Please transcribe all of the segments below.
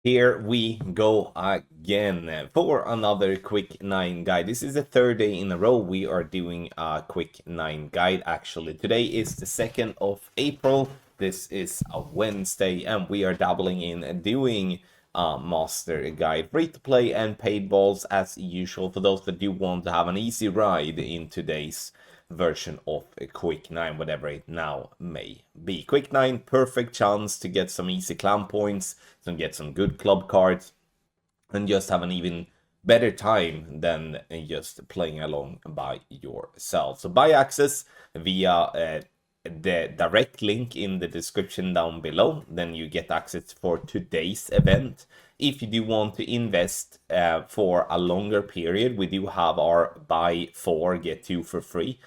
Here we go again for another Quick 9 guide. This is the third day in a row we are doing a Quick 9 guide actually. Today is the 2nd of April. This is a Wednesday and we are dabbling in doing a master guide. Free to play and paid balls as usual for those that do want to have an easy ride in today's version of a Quick 9, whatever it now may be. Quick 9, perfect chance to get some easy clam points, to get some good club cards, and just have an even better time than just playing along by yourself. So buy access via the direct link in the description down below. Then you get access for today's event. If you do want to invest for a longer period, we do have our buy 4 get 2 for free.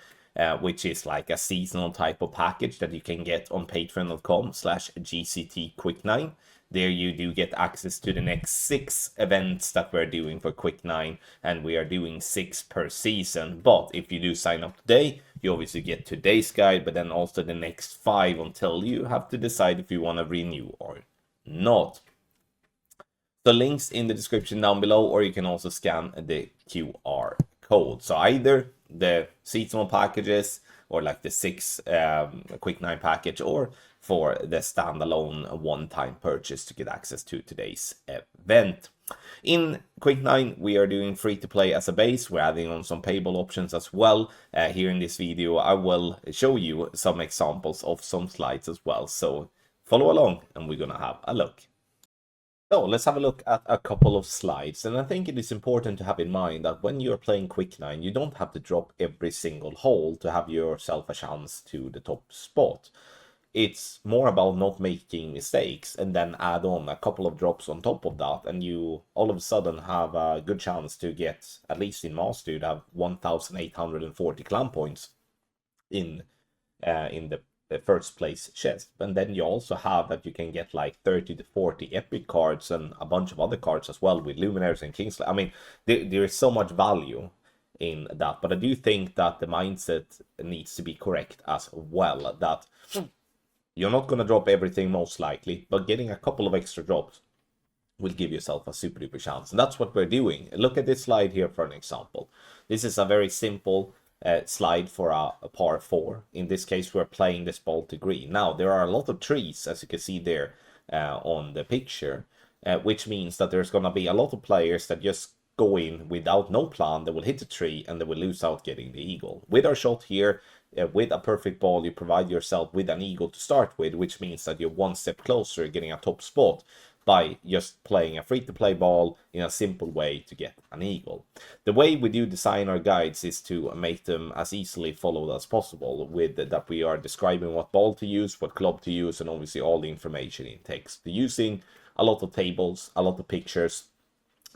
Which is like a seasonal type of package that you can get on patreon.com/GCTQuick9. There you do get access to the next 6 events that we're doing for Quick 9, and we are doing 6 per season. But if you do sign up today, you obviously get today's guide, but then also the next 5 until you have to decide if you want to renew or not. The links in the description down below, or you can also scan the QR code. So either the seasonal packages or like the 6 Quick 9 package, or for the standalone one-time purchase to get access to today's event. In Quick 9, we are doing free to play as a base. We're adding on some payable options as well. Here in this video, I will show you some examples of some slides as well. So follow along and we're gonna have a look. So let's have a look at a couple of slides, and I think it is important to have in mind that when you're playing Quick 9, you don't have to drop every single hole to have yourself a chance to the top spot. It's more about not making mistakes and then add on a couple of drops on top of that, and you all of a sudden have a good chance to get, at least in Master, to have 1,840 clam points in the first place chest. And then you also have that you can get like 30 to 40 epic cards and a bunch of other cards as well with Luminaries and Kingslayer. I mean, there is so much value in that, but I do think that the mindset needs to be correct as well, that you're not going to drop everything most likely, but getting a couple of extra drops will give yourself a super duper chance. And that's what we're doing. Look at this slide here for an example. This is a very simple slide for a par 4. In this case, we're playing this ball to green. Now, there are a lot of trees, as you can see there on the picture, which means that there's going to be a lot of players that just go in without no plan. They will hit the tree and they will lose out getting the eagle. With our shot here, with a perfect ball, you provide yourself with an eagle to start with, which means that you're one step closer getting a top spot by just playing a free-to-play ball in a simple way to get an eagle. The way we do design our guides is to make them as easily followed as possible, with that we are describing what ball to use, what club to use, and obviously all the information in text. Using a lot of tables, a lot of pictures,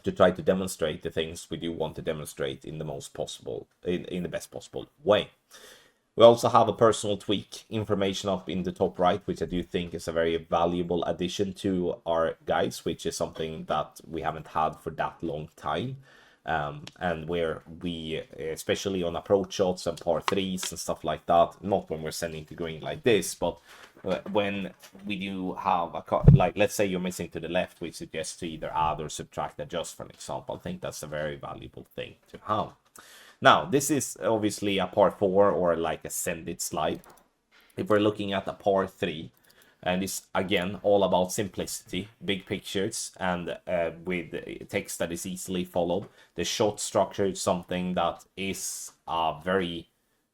to try to demonstrate the things we do want to demonstrate in the most possible, in the best possible way. We also have a personal tweak information up in the top right, which I do think is a very valuable addition to our guides, which is something that we haven't had for that long time. And where we, especially on approach shots and par 3s and stuff like that, not when we're sending to green like this, but when we do have like, let's say you're missing to the left, we suggest to either add or subtract, adjust, for an example. I think that's a very valuable thing to have. Now, this is obviously a par 4 or like a send it slide. If we're looking at a par 3, and it's again all about simplicity, big pictures, and with text that is easily followed. The shot structure is something that is a very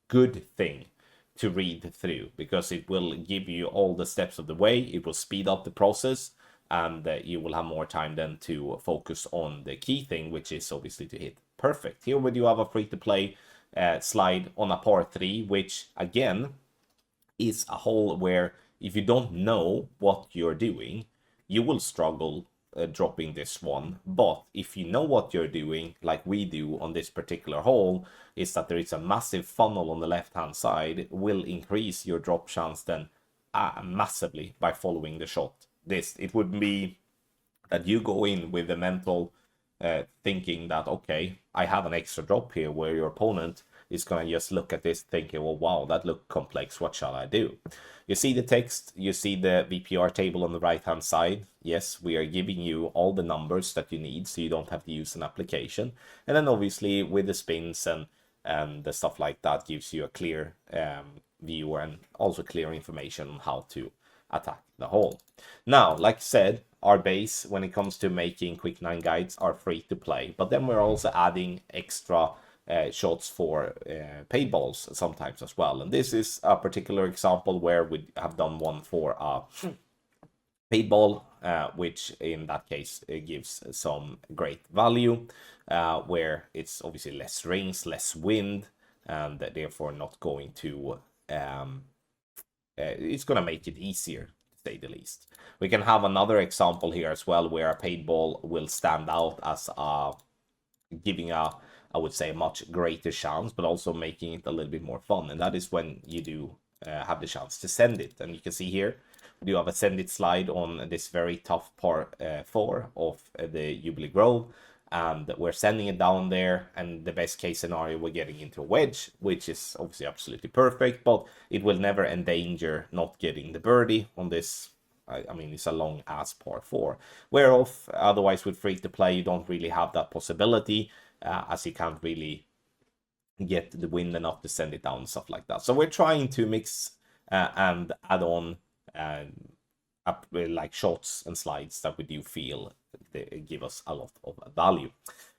good thing to read through, because it will give you all the steps of the way. It will speed up the process, and you will have more time then to focus on the key thing, which is obviously to hit perfect. Here we do have a free-to-play slide on a par 3, which again is a hole where if you don't know what you're doing, you will struggle dropping this one. But if you know what you're doing, like we do on this particular hole, is that there is a massive funnel on the left-hand side, will increase your drop chance then massively by following the shot. It would be that you go in with the mental thinking that, okay, I have an extra drop here, where your opponent is going to just look at this thinking, well, wow, that looked complex. What shall I do? You see the text, you see the VPR table on the right-hand side. Yes, we are giving you all the numbers that you need, so you don't have to use an application. And then obviously with the spins and the stuff like that gives you a clear view and also clear information on how to attack the hole. Now, like I said, our base when it comes to making Quick 9 guides are free to play, but then we're also adding extra shots for paid balls sometimes as well. And this is a particular example where we have done one for a paid ball, which in that case gives some great value, where it's obviously less rings, less wind, and therefore not going to it's going to make it easier, to say the least. We can have another example here as well, where a paid ball will stand out as giving a, I would say, a much greater chance, but also making it a little bit more fun. And that is when you do have the chance to send it. And you can see here, we do have a send it slide on this very tough par 4 of the Jubilee Grove. And we're sending it down there, and the best case scenario, we're getting into a wedge, which is obviously absolutely perfect, but it will never endanger not getting the birdie on this. I mean, it's a long ass par 4, whereof otherwise with free to play, you don't really have that possibility, as you can't really get the wind enough to send it down and stuff like that. So we're trying to mix and add on up like shots and slides that we do feel they give us a lot of value.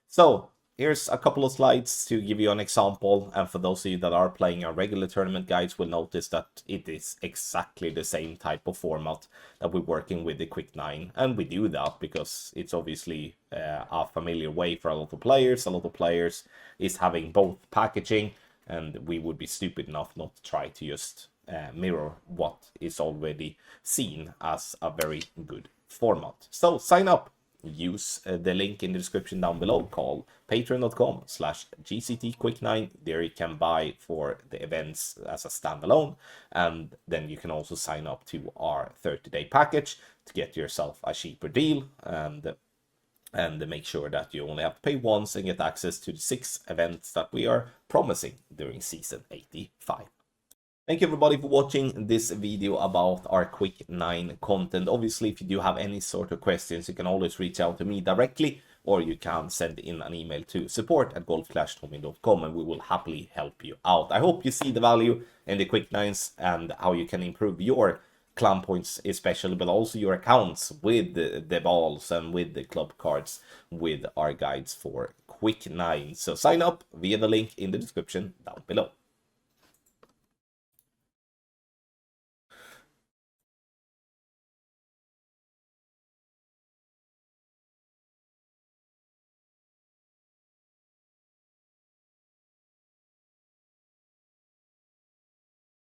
So here's a couple of slides to give you an example, and for those of you that are playing our regular tournament guides will notice that it is exactly the same type of format that we're working with the Quick 9, and we do that because it's obviously a familiar way for a lot of players. A lot of players is having both packaging, and we would be stupid enough not to try to just mirror what is already seen as a very good format. So sign up. Use the link in the description down below, called patreon.com/GCTQuick9. There you can buy for the events as a standalone, and then you can also sign up to our 30-day package to get yourself a cheaper deal, and make sure that you only have to pay once and get access to the 6 events that we are promising during season 85. Thank you everybody for watching this video about our Quick 9 content. Obviously, if you do have any sort of questions, you can always reach out to me directly, or you can send in an email to support@golfclashtommy.com, and we will happily help you out. I hope you see the value in the Quick 9s and how you can improve your climb points especially, but also your accounts with the balls and with the club cards with our guides for Quick 9. So sign up via the link in the description down below.